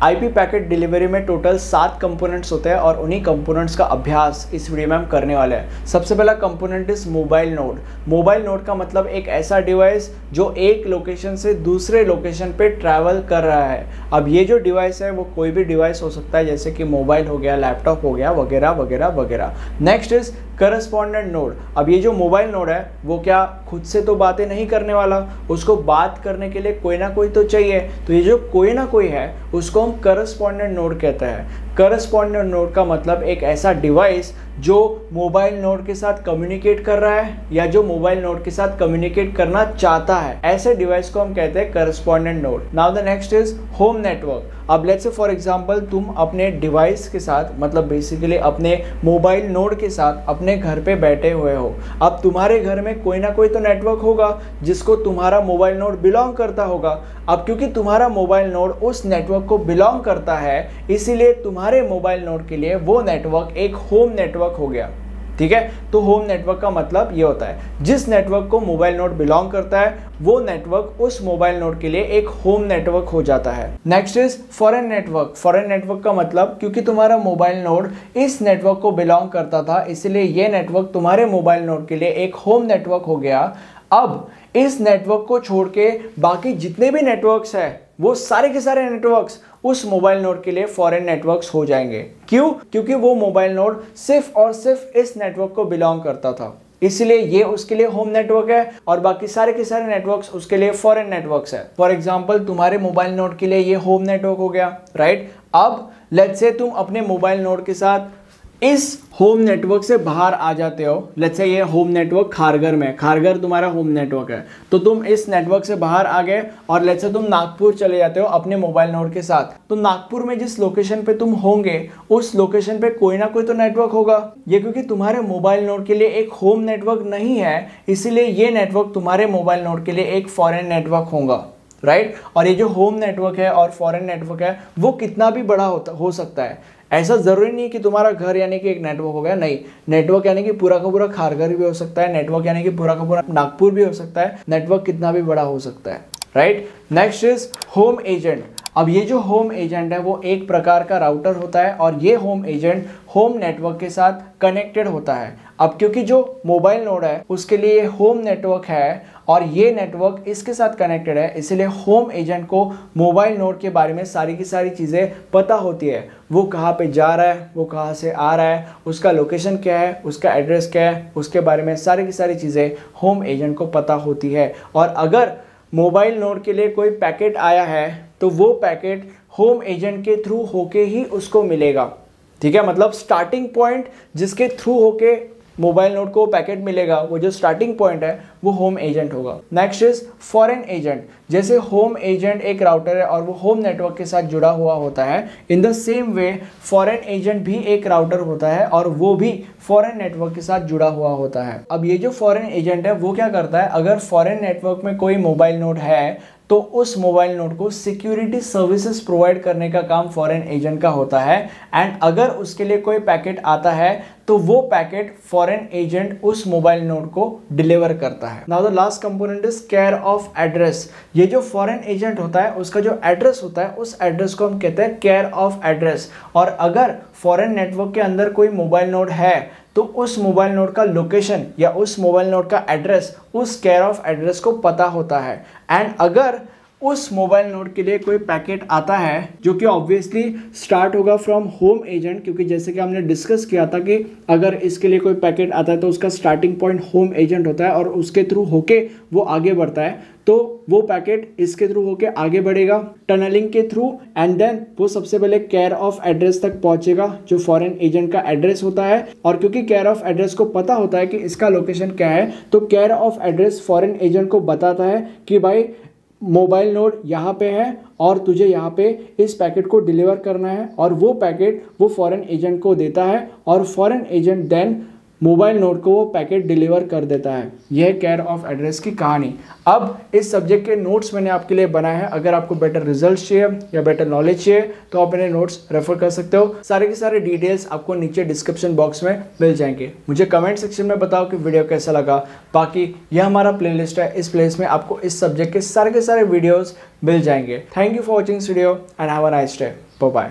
IP packet delivery में total 7 components होते हैं और उन्हीं कंपोनेंट्स का अभ्यास इस वीडियो में हम करने वाले हैं। सबसे पहला component is mobile node. Mobile node का मतलब एक ऐसा डिवाइस जो एक लोकेशन से दूसरे लोकेशन पे ट्रैवल कर रहा है। अब ये जो डिवाइस है वो कोई भी डिवाइस हो सकता है, जैसे कि मोबाइल हो गया, लैपटॉप हो गया, वगैरह वगैरह वगैरह। Next is correspondent node. अब ये जो मोबाइल नोड है वो क्या खुद से तो बातें नहीं करने वाला, उसको बात करने के लिए कोई ना कोई तो चाहिए। तो ये जो कोई ना कोई है उसको हम करस्पॉन्डेंट नोड कहते हैं। करस्पॉन्डेंट नोड का मतलब एक ऐसा डिवाइस जो मोबाइल नोड के साथ कम्युनिकेट कर रहा है या जो मोबाइल नोड के साथ कम्युनिकेट करना चाहता है, ऐसे डिवाइस को हम कहते हैं correspondent node. Now the next is home network. अब लेट्स से फॉर एग्जांपल तुम अपने डिवाइस के साथ, मतलब बेसिकली अपने मोबाइल नोड के साथ अपने घर पे बैठे हुए हो। अब तुम्हारे घर में कोई ना कोई तो नेटवर्क होगा जिसको तुम्हारा मोबाइल नोड बिलोंग करता होगा। अब क्योंकि तुम्हारा मोबाइल नोड उस नेटवर्क को बिलोंग करता है, इसीलिए तुम्हारे मोबाइल नोड के लिए वो नेटवर्क एक होम नेटवर्क हो गया। ठीक है, तो होम नेटवर्क का मतलब ये होता है जिस नेटवर्क को मोबाइल नोड बिलोंग करता है वो नेटवर्क उस मोबाइल नोड के लिए एक होम नेटवर्क हो जाता है। Next is foreign network. Foreign network का मतलब क्योंकि तुम्हारा मोबाइल नोड इस नेटवर्क को बिलोंग करता था, इसलिए ये नेटवर्क तुम्हारे मोबाइल नोड के लिए एक होम नेटवर्क हो गया। अब इस नेटवर्क को छोड़ के बाकी जितने भी नेटवर्क्स है वो सारे के सारे नेटवर्क्स उस मोबाइल नोड के लिए फॉरेन नेटवर्क्स हो जाएंगे। क्यों? क्योंकि वो मोबाइल नोड सिर्फ और सिर्फ इस नेटवर्क को बिलोंग करता था, इसलिए ये उसके लिए होम नेटवर्क है और बाकी सारे के सारे नेटवर्क्स उसके लिए फॉरेन नेटवर्क्स है। फॉर एग्जांपल तुम्हारे मोबाइल नोड के लिए ये होम नेटवर्क हो गया, राइट। अब लेट्स से तुम अपने मोबाइल नोड के साथ इस होम नेटवर्क से बाहर आ जाते हो। लेट्स से ये होम नेटवर्क खारघर में, खारघर तुम्हारा होम नेटवर्क है, तो तुम इस नेटवर्क से बाहर आ गए और लेट्स से तुम नागपुर चले जाते हो अपने मोबाइल नोड के साथ। तो नागपुर में जिस लोकेशन पे तुम होंगे उस लोकेशन पे कोई ना कोई तो नेटवर्क होगा। ये क्योंकि तुम्हारे मोबाइल नोड के लिए एक होम नेटवर्क नहीं है, इसीलिए ये नेटवर्क तुम्हारे मोबाइल नोड के लिए एक फॉरेन नेटवर्क होगा, राइट। और ये जो होम नेटवर्क है और फॉरेन नेटवर्क है वो कितना भी बड़ा हो सकता है। ऐसा जरूरी नहीं कि तुम्हारा घर यानी कि एक नेटवर्क हो गया, नहीं। नेटवर्क यानी कि पूरा का पूरा खारघर भी हो सकता है, नेटवर्क यानी कि पूरा का पूरा नागपुर भी हो सकता है, नेटवर्क कितना भी बड़ा हो सकता है, right. Next is home agent. अब ये जो होम एजेंट है वो एक प्रकार का राउटर होता है और ये होम एजेंट होम नेटवर्क के साथ कनेक्टेड होता है। अब क्योंकि जो मोबाइल नोड है उसके लिए होम नेटवर्क है और ये नेटवर्क इसके साथ कनेक्टेड है, इसलिए होम एजेंट को मोबाइल नोड के बारे में सारी की सारी चीज़ें पता होती है। वो कहाँ पे जा रहा है, वो कहाँ से आ रहा है, उसका लोकेशन क्या है, उसका एड्रेस क्या है, उसके बारे में सारी की सारी चीज़ें होम एजेंट को पता होती है। और अगर मोबाइल नोड के लिए कोई पैकेट आया है तो वो पैकेट होम एजेंट के थ्रू होके ही उसको मिलेगा। ठीक है, मतलब स्टार्टिंग पॉइंट जिसके थ्रू होके मोबाइल नोड को पैकेट मिलेगा, वो जो स्टार्टिंग पॉइंट है वो होम एजेंट होगा। Next is foreign agent. जैसे होम एजेंट एक राउटर है और वो होम नेटवर्क के साथ जुड़ा हुआ होता है, in the same way foreign agent भी एक राउटर होता है और वो भी फॉरेन नेटवर्क के साथ जुड़ा हुआ होता है। अब ये जो फॉरेन एजेंट है वो क्या करता है, अगर फॉरेन नेटवर्क में कोई मोबाइल नोड है तो उस मोबाइल नोड को सिक्योरिटी सर्विसेज प्रोवाइड करने का काम फॉरेन एजेंट का होता है। एंड अगर उसके लिए कोई पैकेट आता है तो वो पैकेट फॉरेन एजेंट उस मोबाइल नोड को डिलीवर करता है। Now the last component is care of address. ये जो फॉरेन एजेंट होता है उसका जो एड्रेस होता है उस एड्रेस को हम कहते हैं केयर ऑफ एड्रेस। और अगर फॉरेन नेटवर्क के अंदर कोई मोबाइल नोड है तो उस मोबाइल नोड का लोकेशन या उस मोबाइल नोड का एड्रेस उस केयर ऑफ एड्रेस को पता होता है। एंड अगर उस मोबाइल नोड के लिए कोई पैकेट आता है जो कि ऑब्वियसली स्टार्ट होगा फ्रॉम होम एजेंट, क्योंकि जैसे कि हमने डिस्कस किया था कि अगर इसके लिए कोई पैकेट आता है तो उसका स्टार्टिंग पॉइंट होम एजेंट होता है और उसके थ्रू होके वो आगे बढ़ता है, तो वो पैकेट इसके थ्रू होके आगे बढ़ेगा टनलिंग के थ्रू एंड देन वो सबसे पहले केयर ऑफ एड्रेस तक पहुंचेगा जो फॉरेन एजेंट का एड्रेस होता है। और क्योंकि केयर ऑफ एड्रेस को पता होता है कि इसका लोकेशन क्या है, तो care of address foreign agent को बताता है कि भाई मोबाइल नोड यहाँ पे है और तुझे यहाँ पे इस पैकेट को डिलीवर करना है, और वो पैकेट वो फॉरेन एजेंट को देता है और foreign agent then mobile node को वो पैकेट डिलीवर कर देता है। यह केयर ऑफ एड्रेस की कहानी। अब इस सब्जेक्ट के नोट्स मैंने आपके लिए बनाए हैं। अगर आपको बेटर रिजल्ट चाहिए या बेटर नॉलेज चाहिए तो आप मेरे नोट्स रेफर कर सकते हो। सारे के सारे डिटेल्स आपको नीचे डिस्क्रिप्शन बॉक्स में मिल जाएंगे। मुझे कमेंट सेक्शन में बताओ कि वीडियो कैसा लगा। बाकी यह हमारा प्लेलिस्ट है, इस प्लेलिस्ट में आपको इस सब्जेक्ट के सारे वीडियोस मिल जाएंगे। Thank you for watching this video and have a nice day. Bye bye.